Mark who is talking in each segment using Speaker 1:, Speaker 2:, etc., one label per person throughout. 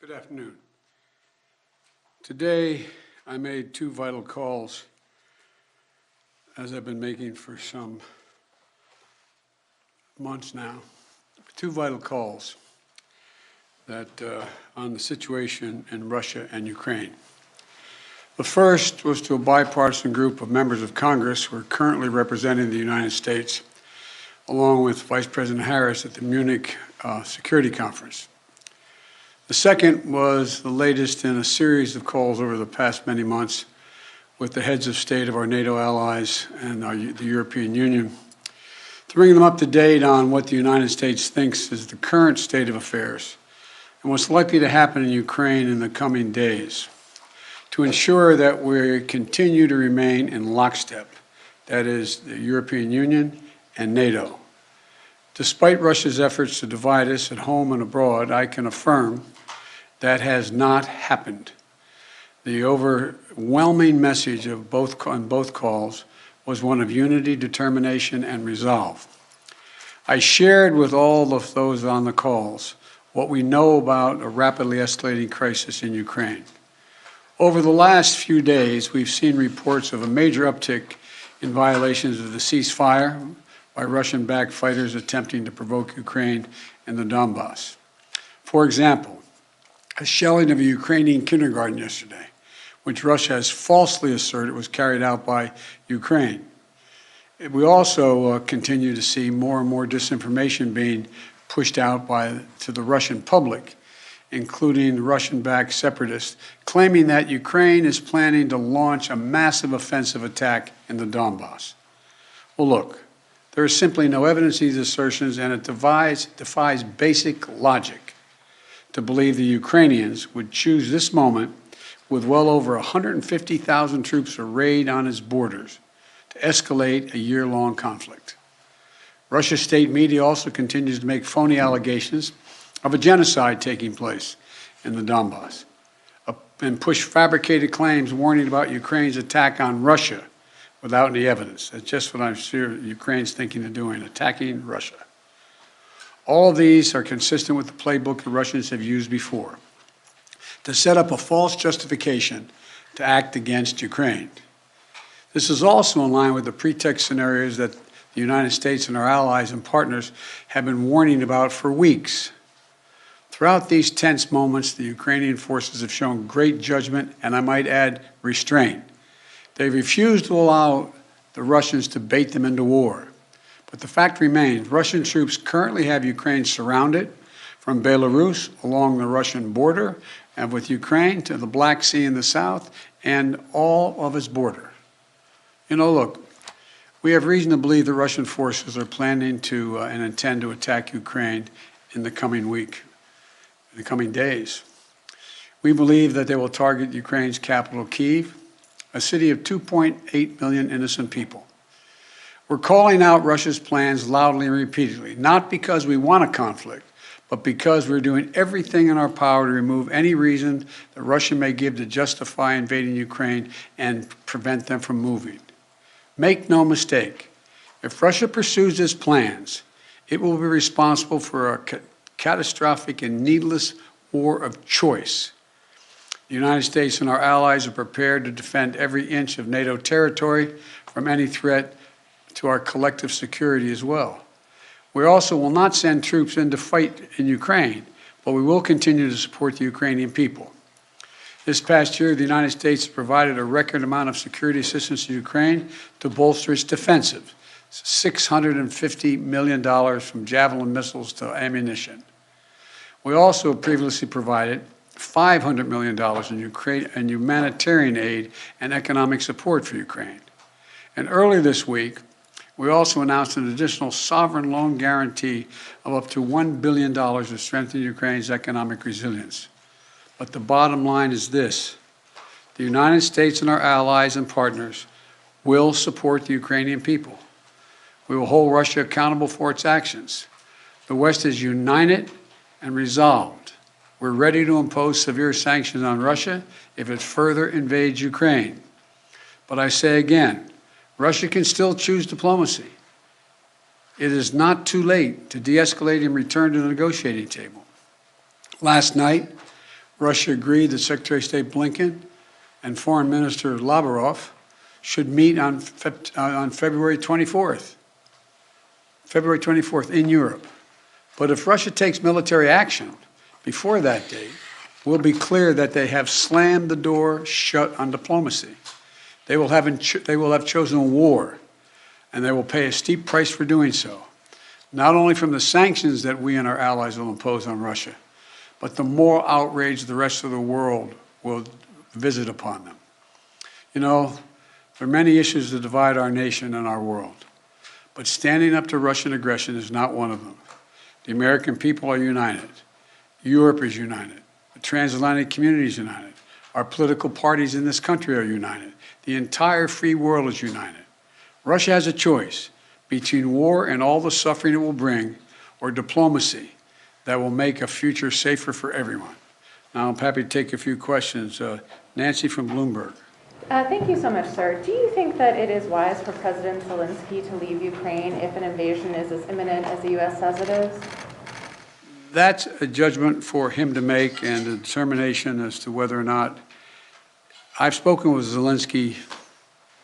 Speaker 1: Good afternoon. Today, I made two vital calls, as I've been making for some months now. Two vital calls that on the situation in Russia and Ukraine. The first was to a bipartisan group of members of Congress who are currently representing the United States, along with Vice President Harris at the Munich Security Conference. The second was the latest in a series of calls over the past many months with the heads of state of our NATO allies and the European Union, to bring them up to date on what the United States thinks is the current state of affairs and what's likely to happen in Ukraine in the coming days, to ensure that we continue to remain in lockstep, that is, the European Union and NATO. Despite Russia's efforts to divide us at home and abroad, I can affirm that has not happened. The overwhelming message of on both calls was one of unity, determination, and resolve. I shared with all of those on the calls what we know about a rapidly escalating crisis in Ukraine. Over the last few days, we've seen reports of a major uptick in violations of the ceasefire by Russian-backed fighters attempting to provoke Ukraine in the Donbass. For example, a shelling of a Ukrainian kindergarten yesterday, which Russia has falsely asserted was carried out by Ukraine. We also continue to see more and more disinformation being pushed out to the Russian public, including Russian-backed separatists, claiming that Ukraine is planning to launch a massive offensive attack in the Donbass. Well, look, there is simply no evidence of these assertions, and it defies basic logic to believe the Ukrainians would choose this moment, with well over 150,000 troops arrayed on its borders, to escalate a year-long conflict. Russia's state media also continues to make phony allegations of a genocide taking place in the Donbass and push fabricated claims warning about Ukraine's attack on Russia without any evidence. That's just what I'm sure Ukraine's thinking of doing, attacking Russia. All of these are consistent with the playbook the Russians have used before, to set up a false justification to act against Ukraine. This is also in line with the pretext scenarios that the United States and our allies and partners have been warning about for weeks. Throughout these tense moments, the Ukrainian forces have shown great judgment and, I might add, restraint. They refused to allow the Russians to bait them into war. But the fact remains, Russian troops currently have Ukraine surrounded from Belarus along the Russian border and with Ukraine to the Black Sea in the south and all of its border. You know, look, we have reason to believe the Russian forces are planning to and intend to attack Ukraine in the coming week, in the coming days. We believe that they will target Ukraine's capital, Kyiv, a city of 2.8 million innocent people. We're calling out Russia's plans loudly and repeatedly, not because we want a conflict, but because we're doing everything in our power to remove any reason that Russia may give to justify invading Ukraine and prevent them from moving. Make no mistake, if Russia pursues its plans, it will be responsible for a catastrophic and needless war of choice. The United States and our allies are prepared to defend every inch of NATO territory from any threat to our collective security as well. We also will not send troops in to fight in Ukraine, but we will continue to support the Ukrainian people. This past year, the United States has provided a record amount of security assistance to Ukraine to bolster its defensive, $650 million from Javelin missiles to ammunition. We also previously provided $500 million in humanitarian aid and economic support for Ukraine. And earlier this week, we also announced an additional sovereign loan guarantee of up to $1 billion to strengthen Ukraine's economic resilience. But the bottom line is this: the United States and our allies and partners will support the Ukrainian people. We will hold Russia accountable for its actions. The West is united and resolved. We're ready to impose severe sanctions on Russia if it further invades Ukraine. But I say again, Russia can still choose diplomacy. It is not too late to de-escalate and return to the negotiating table. Last night, Russia agreed that Secretary of State Blinken and Foreign Minister Lavrov should meet on February 24th. February 24th in Europe. But if Russia takes military action before that date, we'll be clear that they have slammed the door shut on diplomacy. They will have chosen war, and they will pay a steep price for doing so, not only from the sanctions that we and our allies will impose on Russia, but the moral outrage the rest of the world will visit upon them. You know, there are many issues that divide our nation and our world, but standing up to Russian aggression is not one of them. The American people are united. Europe is united. The transatlantic community is united. Our political parties in this country are united. The entire free world is united. Russia has a choice between war and all the suffering it will bring, or diplomacy that will make a future safer for everyone. Now, I'm happy to take a few questions. Nancy from Bloomberg.
Speaker 2: Thank you so much, sir. Do you think that it is wise for President Zelensky to leave Ukraine if an invasion is as imminent as the U.S. says it is?
Speaker 1: That's a judgment for him to make and a determination as to whether or not. I've spoken with Zelensky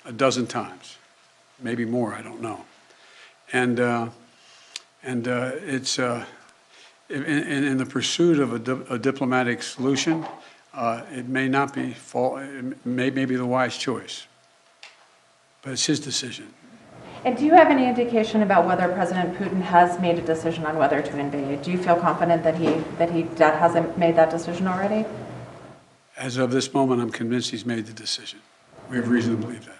Speaker 1: a dozen times, maybe more, I don't know. And it's in the pursuit of a diplomatic solution, it may not be it may be the wise choice, but it's his decision.
Speaker 2: And do you have any indication about whether President Putin has made a decision on whether to invade? Do you feel confident that he hasn't made that decision already?
Speaker 1: As of this moment, I'm convinced he's made the decision. We have reason to believe that.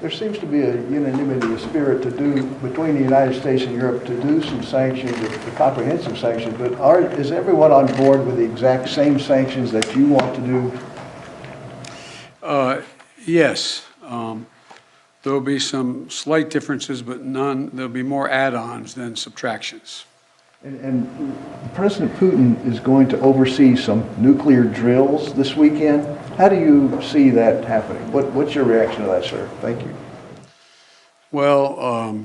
Speaker 3: There seems to be a unanimity of spirit between the United States and Europe to do some sanctions, the comprehensive sanctions, but is everyone on board with the exact same sanctions that you want to do?
Speaker 1: Yes. There will be some slight differences, but there'll be more add-ons than subtractions.
Speaker 3: And President Putin is going to oversee some nuclear drills this weekend. How do you see that happening? What's your reaction to that, sir? Thank you.
Speaker 1: Well,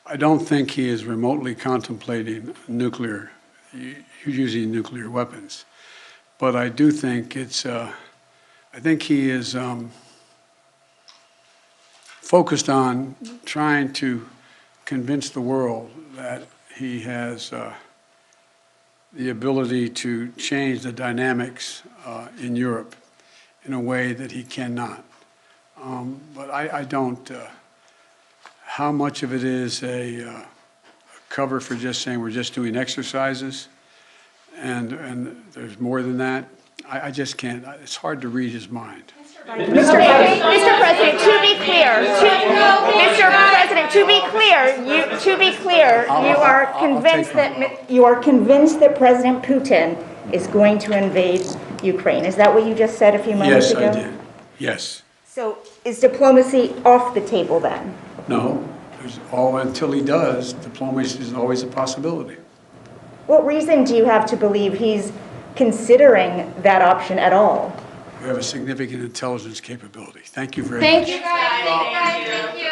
Speaker 1: I don't think he is remotely contemplating using nuclear weapons. But I do think I think he is focused on trying to convince the world that he has the ability to change the dynamics in Europe in a way that he cannot. But I don't, how much of it is a cover for just saying we're just doing exercises and there's more than that, I just can't, it's hard to read his mind.
Speaker 4: Mr. President, to be clear, you are convinced that President Putin is going to invade Ukraine. Is that what you just said a few moments ago?
Speaker 1: Yes, I did. Yes.
Speaker 4: So is diplomacy off the table then?
Speaker 1: No. Until he does, diplomacy is always a possibility.
Speaker 4: What reason do you have to believe he's considering that option at all?
Speaker 1: We have a significant intelligence capability. Thank you very much.
Speaker 4: Thank you.